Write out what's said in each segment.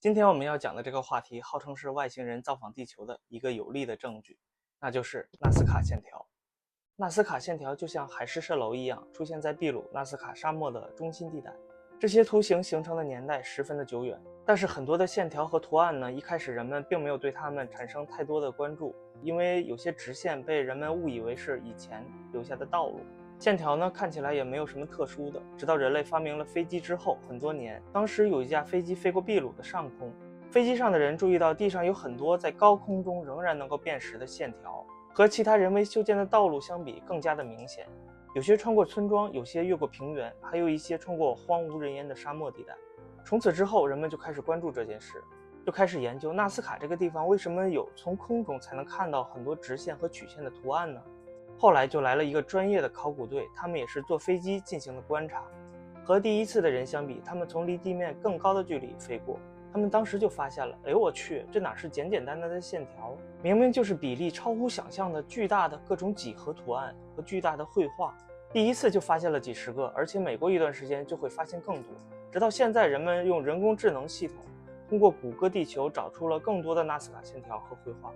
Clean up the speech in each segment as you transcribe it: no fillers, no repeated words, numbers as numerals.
今天我们要讲的这个话题，号称是外星人造访地球的一个有力的证据，那就是纳斯卡线条。纳斯卡线条就像海市蜃楼一样，出现在秘鲁纳斯卡沙漠的中心地带。这些图形形成的年代十分的久远，但是很多的线条和图案呢，一开始人们并没有对它们产生太多的关注，因为有些直线被人们误以为是以前留下的道路。线条呢看起来也没有什么特殊的，直到人类发明了飞机之后很多年，当时有一架飞机飞过秘鲁的上空，飞机上的人注意到地上有很多在高空中仍然能够辨识的线条，和其他人为修建的道路相比更加的明显，有些穿过村庄，有些越过平原，还有一些穿过荒无人烟的沙漠地带。从此之后，人们就开始关注这件事，就开始研究纳斯卡这个地方为什么有从空中才能看到很多直线和曲线的图案呢？后来就来了一个专业的考古队，他们也是坐飞机进行的观察。和第一次的人相比，他们从离地面更高的距离飞过，他们当时就发现了，哎我去，这哪是简简单单的线条，明明就是比例超乎想象的巨大的各种几何图案和巨大的绘画。第一次就发现了几十个，而且每过一段时间就会发现更多，直到现在人们用人工智能系统通过谷歌地球找出了更多的纳斯卡线条和绘画。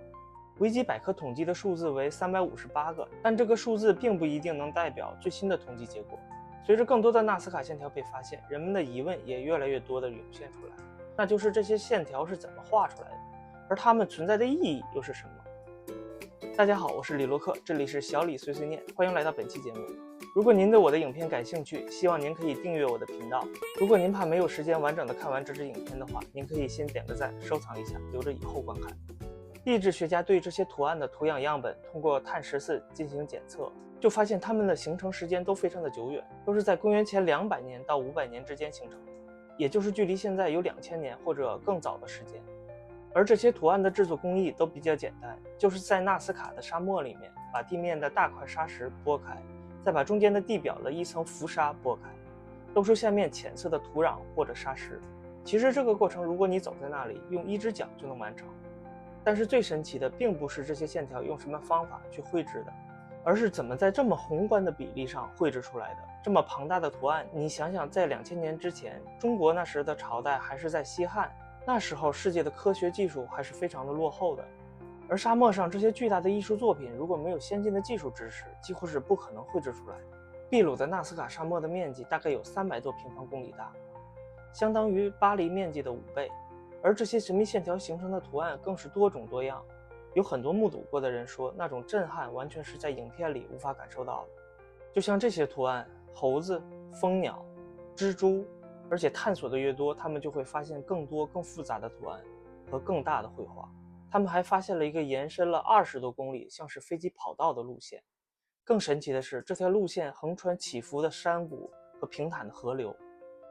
维基百科统计的数字为358个，但这个数字并不一定能代表最新的统计结果。随着更多的纳斯卡线条被发现，人们的疑问也越来越多地涌现出来，那就是这些线条是怎么画出来的，而它们存在的意义又是什么？大家好，我是李洛克，这里是小李碎碎念，欢迎来到本期节目。如果您对我的影片感兴趣，希望您可以订阅我的频道。如果您怕没有时间完整的看完这支影片的话，您可以先点个赞，收藏一下，留着以后观看。地质学家对这些图案的图样样本通过碳14进行检测，就发现它们的形成时间都非常的久远，都是在公元前200年到500年之间形成的，也就是距离现在有2000年或者更早的时间。而这些图案的制作工艺都比较简单，就是在纳斯卡的沙漠里面把地面的大块砂石剥开，再把中间的地表的一层浮沙剥开，露出下面浅色的土壤或者沙石。其实这个过程如果你走在那里，用一只脚就能完成。但是最神奇的并不是这些线条用什么方法去绘制的，而是怎么在这么宏观的比例上绘制出来的。这么庞大的图案，你想想，在2000年之前，中国那时的朝代还是在西汉，那时候世界的科学技术还是非常的落后的。而沙漠上这些巨大的艺术作品，如果没有先进的技术支持，几乎是不可能绘制出来的。秘鲁的纳斯卡沙漠的面积大概有300多平方公里大，相当于巴黎面积的5倍。而这些神秘线条形成的图案更是多种多样，有很多目睹过的人说，那种震撼完全是在影片里无法感受到的。就像这些图案，猴子、蜂鸟、蜘蛛，而且探索的越多，他们就会发现更多更复杂的图案和更大的绘画。他们还发现了一个延伸了20多公里，像是飞机跑道的路线。更神奇的是，这条路线横穿起伏的山谷和平坦的河流，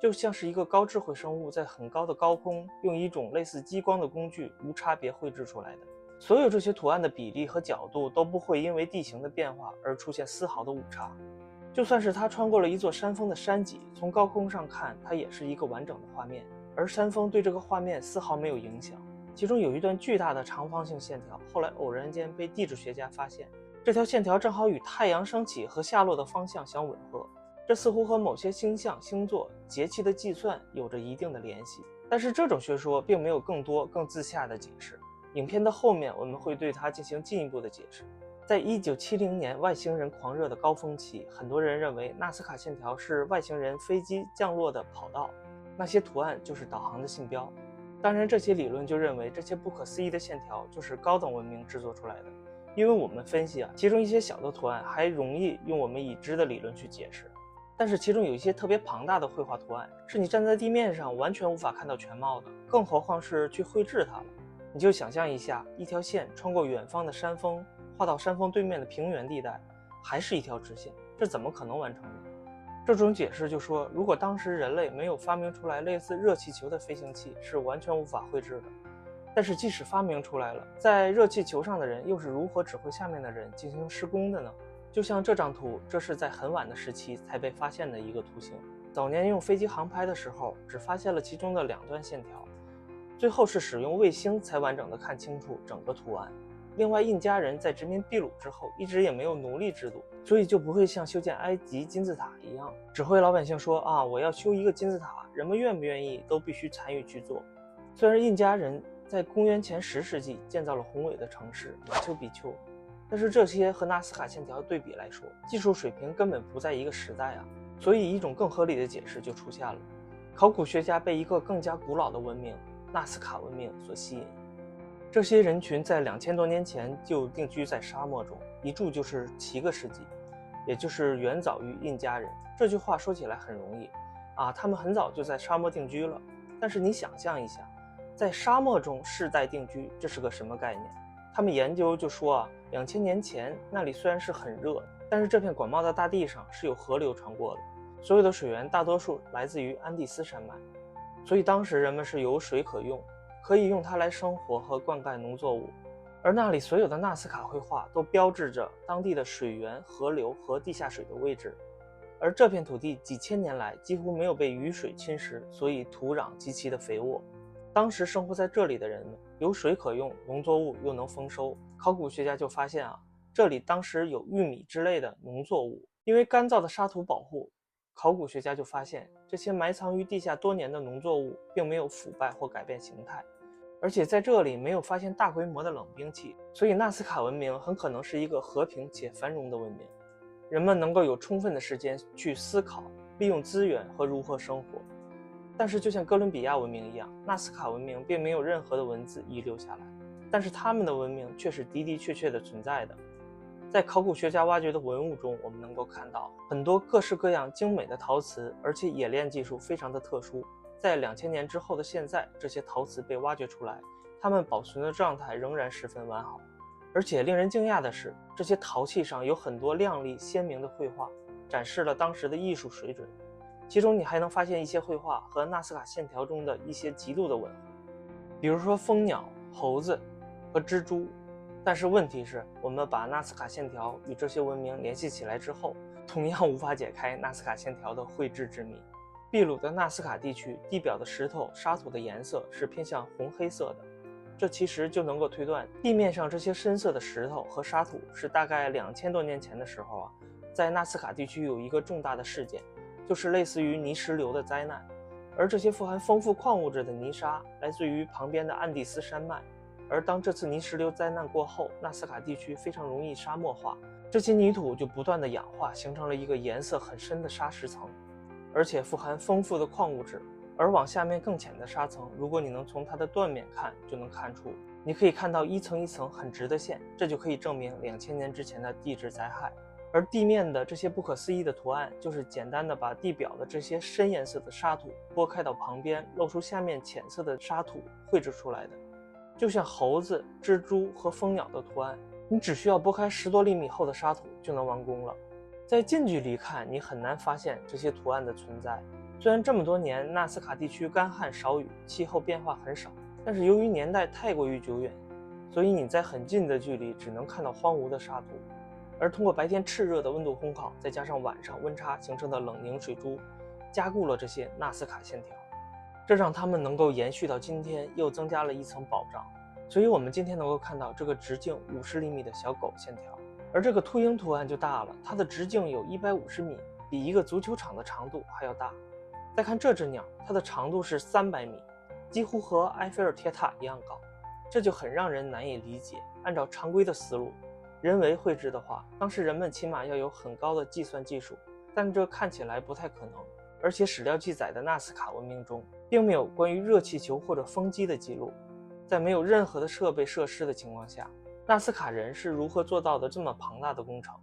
就像是一个高智慧生物在很高的高空用一种类似激光的工具无差别绘制出来的。所有这些图案的比例和角度都不会因为地形的变化而出现丝毫的误差，就算是它穿过了一座山峰的山脊，从高空上看它也是一个完整的画面，而山峰对这个画面丝毫没有影响。其中有一段巨大的长方形线条，后来偶然间被地质学家发现，这条线条正好与太阳升起和下落的方向相吻合，这似乎和某些星象、星座、节气的计算有着一定的联系。但是这种学说并没有更多更自洽的解释，影片的后面我们会对它进行进一步的解释。在1970年外星人狂热的高峰期，很多人认为纳斯卡线条是外星人飞机降落的跑道，那些图案就是导航的信标。当然这些理论就认为这些不可思议的线条就是高等文明制作出来的，因为我们分析其中一些小的图案还容易用我们已知的理论去解释，但是其中有一些特别庞大的绘画图案是你站在地面上完全无法看到全貌的，更何况是去绘制它了。你就想象一下，一条线穿过远方的山峰，画到山峰对面的平原地带，还是一条直线，这怎么可能完成呢？这种解释就说，如果当时人类没有发明出来类似热气球的飞行器，是完全无法绘制的。但是即使发明出来了，在热气球上的人又是如何指挥下面的人进行施工的呢？就像这张图，这是在很晚的时期才被发现的一个图形。早年用飞机航拍的时候，只发现了其中的2段线条，最后是使用卫星才完整的看清楚整个图案。另外，印加人在殖民秘鲁之后，一直也没有奴隶制度，所以就不会像修建埃及金字塔一样，指挥老百姓说我要修一个金字塔，人们愿不愿意都必须参与去做。虽然印加人在公元前10世纪建造了宏伟的城市马丘比丘，但是这些和纳斯卡线条对比来说，技术水平根本不在一个时代啊。所以一种更合理的解释就出现了，考古学家被一个更加古老的文明纳斯卡文明所吸引。这些人群在2000多年前就定居在沙漠中，一住就是7个世纪，也就是远早于印加人。这句话说起来很容易啊，他们很早就在沙漠定居了。但是你想象一下，在沙漠中世代定居，这是个什么概念？他们研究就说啊，2000年前那里虽然是很热，但是这片广袤的大地上是有河流穿过的，所有的水源大多数来自于安第斯山脉，所以当时人们是有水可用，可以用它来生活和灌溉农作物。而那里所有的纳斯卡绘画都标志着当地的水源、河流和地下水的位置。而这片土地几千年来几乎没有被雨水侵蚀，所以土壤极其的肥沃。当时生活在这里的人们有水可用，农作物又能丰收。考古学家就发现啊，这里当时有玉米之类的农作物。因为干燥的沙土保护，考古学家就发现这些埋藏于地下多年的农作物并没有腐败或改变形态，而且在这里没有发现大规模的冷兵器，所以纳斯卡文明很可能是一个和平且繁荣的文明。人们能够有充分的时间去思考、利用资源和如何生活。但是就像哥伦比亚文明一样，纳斯卡文明并没有任何的文字遗留下来，但是他们的文明却是的的确确的存在的。在考古学家挖掘的文物中，我们能够看到很多各式各样精美的陶瓷，而且冶炼技术非常的特殊。在2000年之后的现在，这些陶瓷被挖掘出来，它们保存的状态仍然十分完好。而且令人惊讶的是，这些陶器上有很多亮丽鲜明的绘画，展示了当时的艺术水准。其中你还能发现一些绘画和纳斯卡线条中的一些极度的吻合，比如说蜂鸟、猴子和蜘蛛。但是问题是，我们把纳斯卡线条与这些文明联系起来之后，同样无法解开纳斯卡线条的绘制之谜。秘鲁的纳斯卡地区地表的石头沙土的颜色是偏向红黑色的，这其实就能够推断地面上这些深色的石头和沙土是大概2000多年前的时候啊，在纳斯卡地区有一个重大的事件，就是类似于泥石流的灾难。而这些富含丰富矿物质的泥沙来自于旁边的安第斯山脉，而当这次泥石流灾难过后，纳斯卡地区非常容易沙漠化，这些泥土就不断的氧化，形成了一个颜色很深的砂石层，而且富含丰富的矿物质。而往下面更浅的沙层，如果你能从它的断面看，就能看出，你可以看到一层一层很直的线，这就可以证明2000年之前的地质灾害。而地面的这些不可思议的图案，就是简单的把地表的这些深颜色的沙土拨开到旁边，露出下面浅色的沙土绘制出来的。就像猴子、蜘蛛和蜂鸟的图案，你只需要拨开10多厘米厚的沙土就能完工了。在近距离看，你很难发现这些图案的存在。虽然这么多年纳斯卡地区干旱少雨，气候变化很少，但是由于年代太过于久远，所以你在很近的距离只能看到荒芜的沙土。而通过白天炽热的温度烘烤，再加上晚上温差形成的冷凝水珠，加固了这些纳斯卡线条，这让它们能够延续到今天，又增加了一层保障。所以我们今天能够看到这个直径50厘米的小狗线条。而这个秃鹰图案就大了，它的直径有150米，比一个足球场的长度还要大。再看这只鸟，它的长度是300米，几乎和埃菲尔铁塔一样高，这就很让人难以理解。按照常规的思路，人为绘制的话，当时人们起码要有很高的计算技术，但这看起来不太可能。而且史料记载的纳斯卡文明中，并没有关于热气球或者风机的记录。在没有任何的设备设施的情况下，纳斯卡人是如何做到的这么庞大的工程？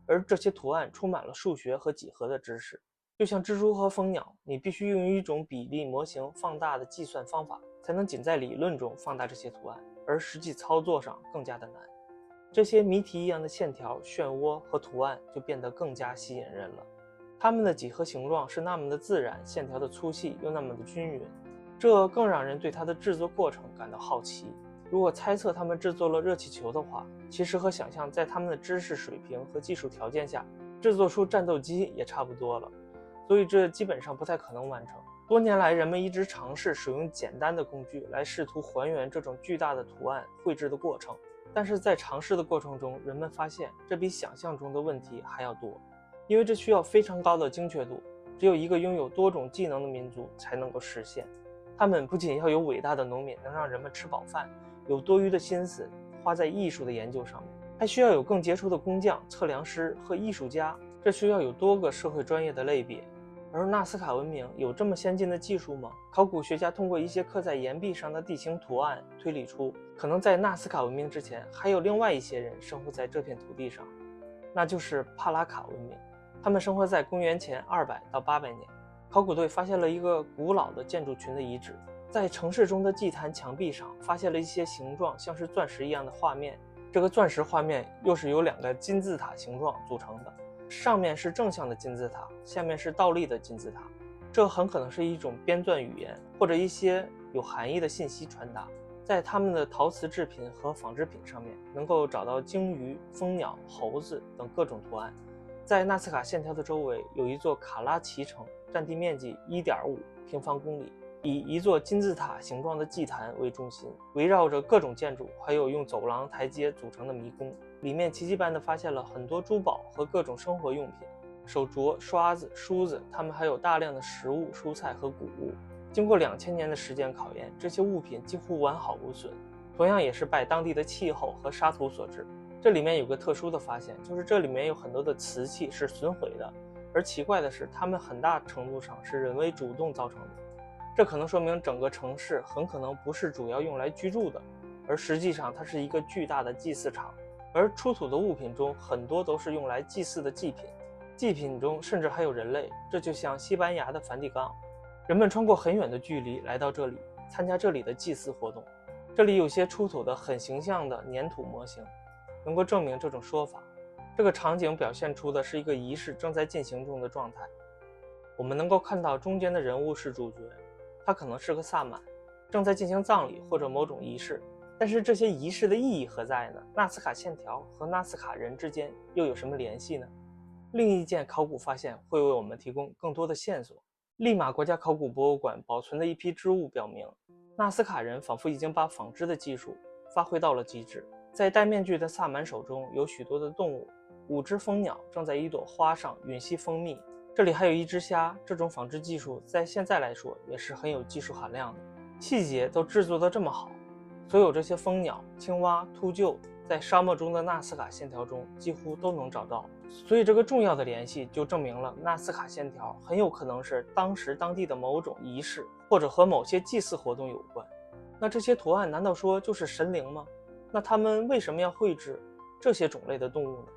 而这些图案充满了数学和几何的知识。就像蜘蛛和蜂鸟，你必须用一种比例模型放大的计算方法，才能仅在理论中放大这些图案，而实际操作上更加的难。这些谜题一样的线条、漩涡和图案就变得更加吸引人了。它们的几何形状是那么的自然，线条的粗细又那么的均匀，这更让人对它的制作过程感到好奇。如果猜测他们制作了热气球的话，其实和想象在他们的知识水平和技术条件下制作出战斗机也差不多了。所以这基本上不太可能完成。多年来，人们一直尝试使用简单的工具来试图还原这种巨大的图案绘制的过程，但是在尝试的过程中，人们发现这比想象中的问题还要多，因为这需要非常高的精确度，只有一个拥有多种技能的民族才能够实现。他们不仅要有伟大的农民能让人们吃饱饭，有多余的心思花在艺术的研究上面，还需要有更杰出的工匠、测量师和艺术家，这需要有多个社会专业的类别。而纳斯卡文明有这么先进的技术吗？考古学家通过一些刻在岩壁上的地形图案推理出，可能在纳斯卡文明之前还有另外一些人生活在这片土地上，那就是帕拉卡文明。他们生活在公元前200到800年。考古队发现了一个古老的建筑群的遗址，在城市中的祭坛墙壁上发现了一些形状像是钻石一样的画面，这个钻石画面又是由2个金字塔形状组成的，上面是正向的金字塔，下面是倒立的金字塔。这很可能是一种编纂语言或者一些有含义的信息传达。在他们的陶瓷制品和纺织品上面能够找到鲸鱼、蜂鸟、猴子等各种图案。在纳斯卡线条的周围有一座卡拉奇城，占地面积1.5平方公里，以一座金字塔形状的祭坛为中心，围绕着各种建筑还有用走廊台阶组成的迷宫，里面奇迹般地发现了很多珠宝和各种生活用品，手镯、刷子、梳子，它们还有大量的食物、蔬菜和谷物。经过2000年的时间考验，这些物品几乎完好无损，同样也是拜当地的气候和沙土所致。这里面有个特殊的发现，就是这里面有很多的瓷器是损毁的，而奇怪的是，它们很大程度上是人为主动造成的。这可能说明整个城市很可能不是主要用来居住的，而实际上它是一个巨大的祭祀场。而出土的物品中很多都是用来祭祀的祭品，祭品中甚至还有人类，这就像西班牙的梵蒂冈。人们穿过很远的距离来到这里，参加这里的祭祀活动。这里有些出土的很形象的粘土模型，能够证明这种说法。这个场景表现出的是一个仪式正在进行中的状态。我们能够看到中间的人物是主角，他可能是个萨满，正在进行葬礼或者某种仪式。但是这些仪式的意义何在呢？纳斯卡线条和纳斯卡人之间又有什么联系呢？另一件考古发现会为我们提供更多的线索。利马国家考古博物馆保存的一批织物表明，纳斯卡人仿佛已经把纺织的技术发挥到了极致。在戴面具的萨满手中有许多的动物，5只蜂鸟正在一朵花上吮吸蜂蜜，这里还有一只虾。这种纺织技术在现在来说也是很有技术含量的，细节都制作得这么好。所有这些蜂鸟、青蛙、秃鹫在沙漠中的纳斯卡线条中几乎都能找到，所以这个重要的联系就证明了纳斯卡线条很有可能是当时当地的某种仪式，或者和某些祭祀活动有关。那这些图案难道说就是神灵吗？那他们为什么要绘制这些种类的动物呢？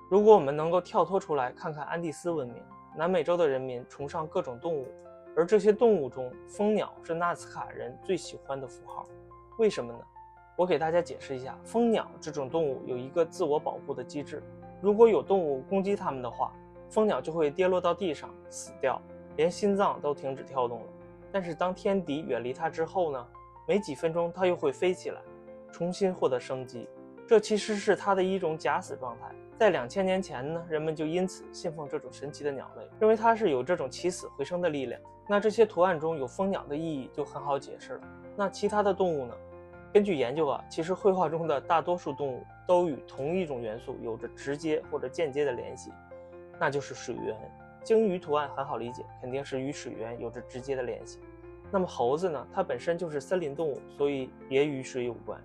如果我们能够跳脱出来看看安第斯文明，南美洲的人民崇尚各种动物，而这些动物中蜂鸟是纳斯卡人最喜欢的符号。为什么呢？我给大家解释一下，蜂鸟这种动物有一个自我保护的机制，如果有动物攻击它们的话，蜂鸟就会跌落到地上死掉，连心脏都停止跳动了。但是当天敌远离它之后呢，没几分钟它又会飞起来，重新获得生机。这其实是它的一种假死状态。在2000年前呢，人们就因此信奉这种神奇的鸟类，认为它是有这种起死回生的力量。那这些图案中有蜂鸟的意义就很好解释了。那其他的动物呢？根据研究其实绘画中的大多数动物都与同一种元素有着直接或者间接的联系，那就是水源。鲸鱼图案很好理解，肯定是与水源有着直接的联系。那么猴子呢？它本身就是森林动物，所以也与水有关。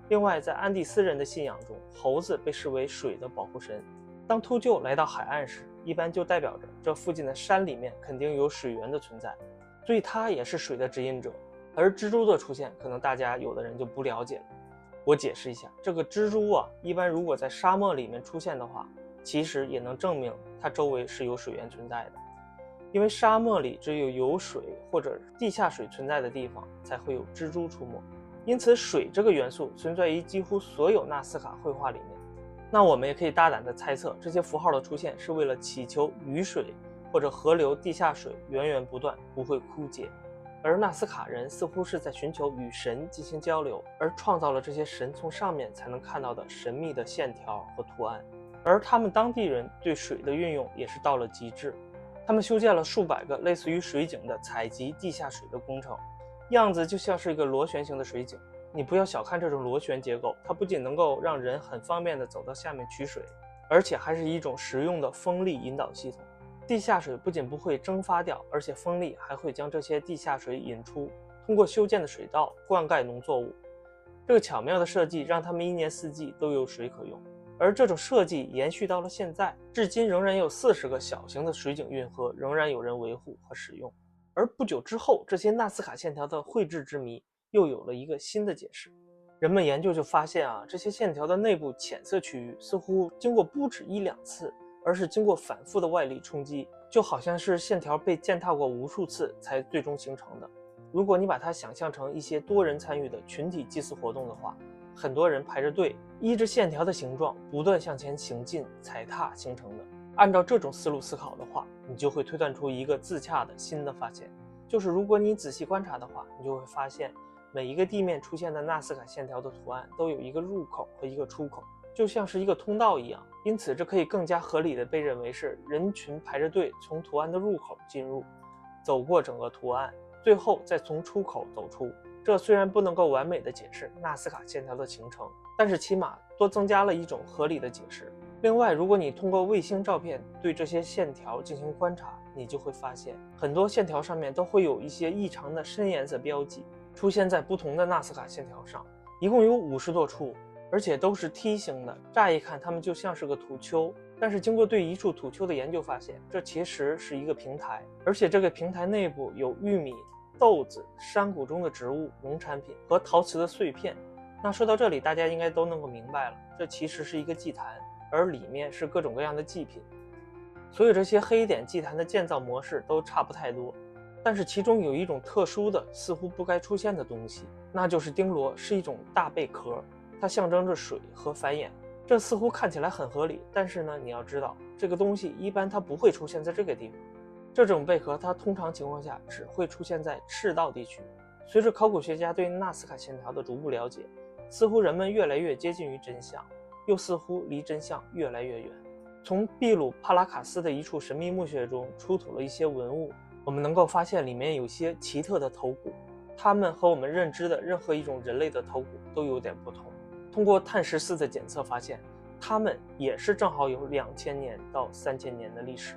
另外，在安第斯人的信仰中，猴子被视为水的保护神。当秃鹫来到海岸时，一般就代表着这附近的山里面肯定有水源的存在，所以它也是水的指引者。而蜘蛛的出现，可能大家有的人就不了解了。我解释一下，这个蜘蛛一般如果在沙漠里面出现的话，其实也能证明它周围是有水源存在的。因为沙漠里只有水或者地下水存在的地方，才会有蜘蛛出没。因此，水这个元素存在于几乎所有纳斯卡绘画里面。那我们也可以大胆地猜测，这些符号的出现是为了祈求雨水或者河流地下水源源不断，不会枯竭。而纳斯卡人似乎是在寻求与神进行交流，而创造了这些神从上面才能看到的神秘的线条和图案。而他们当地人对水的运用也是到了极致，他们修建了数百个类似于水井的采集地下水的工程，样子就像是一个螺旋形的水井。你不要小看这种螺旋结构，它不仅能够让人很方便地走到下面取水，而且还是一种实用的风力引导系统。地下水不仅不会蒸发掉，而且风力还会将这些地下水引出，通过修建的水道灌溉农作物。这个巧妙的设计让他们一年四季都有水可用，而这种设计延续到了现在，至今仍然有40个小型的水井运河仍然有人维护和使用。而不久之后，这些纳斯卡线条的绘制之谜又有了一个新的解释。人们研究就发现这些线条的内部浅色区域似乎经过不止1-2次，而是经过反复的外力冲击，就好像是线条被践踏过无数次才最终形成的。如果你把它想象成一些多人参与的群体祭祀活动的话，很多人排着队，依着线条的形状不断向前行进踩踏形成的。按照这种思路思考的话，你就会推断出一个自洽的新的发现，就是如果你仔细观察的话，你就会发现每一个地面出现的纳斯卡线条的图案都有一个入口和一个出口，就像是一个通道一样。因此这可以更加合理的被认为是人群排着队从图案的入口进入，走过整个图案，最后再从出口走出。这虽然不能够完美的解释纳斯卡线条的形成，但是起码多增加了一种合理的解释。另外，如果你通过卫星照片对这些线条进行观察，你就会发现很多线条上面都会有一些异常的深颜色标记出现在不同的纳斯卡线条上，一共有50多处，而且都是梯形的，乍一看它们就像是个土丘，但是经过对一处土丘的研究发现，这其实是一个平台，而且这个平台内部有玉米、豆子、山谷中的植物、农产品和陶瓷的碎片。那说到这里，大家应该都能够明白了，这其实是一个祭坛，而里面是各种各样的祭品。所以这些黑点祭坛的建造模式都差不太多，但是其中有一种特殊的似乎不该出现的东西，那就是丁螺是一种大贝壳，它象征着水和繁衍。这似乎看起来很合理，但是呢，你要知道这个东西一般它不会出现在这个地方，这种贝壳它通常情况下只会出现在赤道地区。随着考古学家对纳斯卡线条的逐步了解，似乎人们越来越接近于真相，又似乎离真相越来越远。从秘鲁帕拉卡斯的一处神秘墓穴中出土了一些文物，我们能够发现里面有些奇特的头骨，它们和我们认知的任何一种人类的头骨都有点不同。通过碳14的检测发现，它们也是正好有2000年到3000年的历史。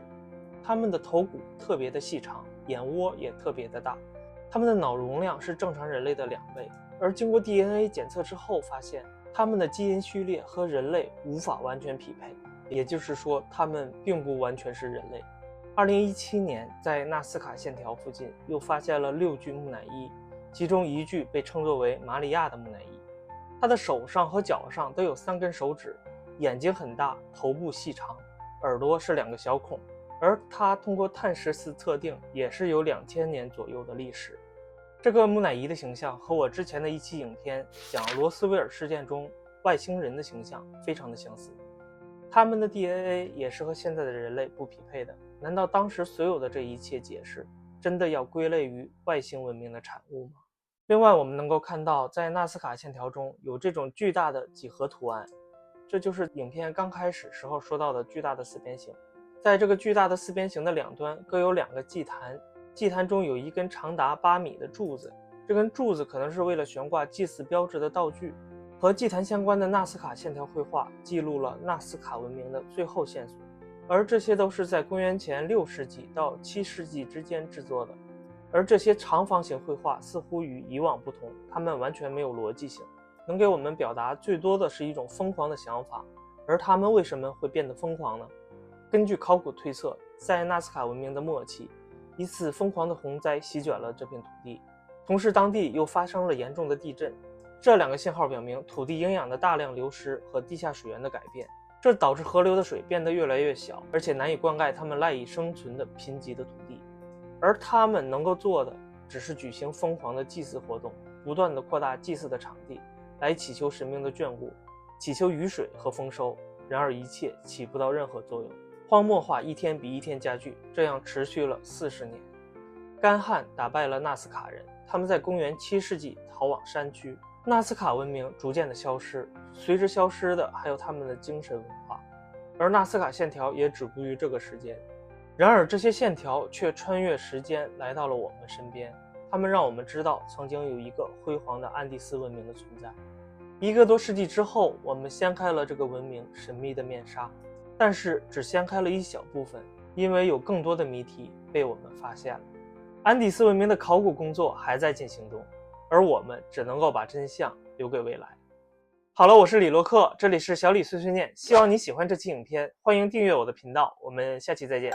它们的头骨特别的细长，眼窝也特别的大，它们的脑容量是正常人类的2倍，而经过 DNA 检测之后发现，它们的基因序列和人类无法完全匹配，也就是说它们并不完全是人类。2017年在纳斯卡线条附近又发现了6具木乃伊，其中1具被称作为玛里亚的木乃伊，他的手上和脚上都有3根手指，眼睛很大，头部细长，耳朵是2个小孔，而他通过碳14测定也是有2000年左右的历史。这个木乃伊的形象和我之前的一期影片讲罗斯威尔事件中外星人的形象非常的相似，他们的 DNA 也是和现在的人类不匹配的。难道当时所有的这一切解释真的要归类于外星文明的产物吗？另外我们能够看到，在纳斯卡线条中有这种巨大的几何图案，这就是影片刚开始时候说到的巨大的4边形。在这个巨大的4边形的两端各有2个祭坛，祭坛中有一根长达8米的柱子，这根柱子可能是为了悬挂祭祀标志的道具。和祭坛相关的纳斯卡线条绘画记录了纳斯卡文明的最后线索，而这些都是在公元前6世纪到7世纪之间制作的。而这些长方形绘画似乎与以往不同，它们完全没有逻辑性，能给我们表达最多的是一种疯狂的想法。而它们为什么会变得疯狂呢？根据考古推测，在纳斯卡文明的末期，一次疯狂的洪灾席卷了这片土地，同时当地又发生了严重的地震。这2个信号表明土地营养的大量流失和地下水源的改变，这导致河流的水变得越来越小，而且难以灌溉它们赖以生存的贫瘠的土地。而他们能够做的只是举行疯狂的祭祀活动，不断地扩大祭祀的场地，来祈求神明的眷顾，祈求雨水和丰收。然而一切起不到任何作用，荒漠化一天比一天加剧，这样持续了40年。干旱打败了纳斯卡人，他们在公元7世纪逃往山区，纳斯卡文明逐渐的消失，随之消失的还有他们的精神文化，而纳斯卡线条也止步于这个时间。然而这些线条却穿越时间来到了我们身边，它们让我们知道曾经有一个辉煌的安第斯文明的存在。1个多世纪之后，我们掀开了这个文明神秘的面纱，但是只掀开了一小部分，因为有更多的谜题被我们发现了。安第斯文明的考古工作还在进行中，而我们只能够把真相留给未来。好了，我是李洛克，这里是小李碎碎念，希望你喜欢这期影片，欢迎订阅我的频道，我们下期再见。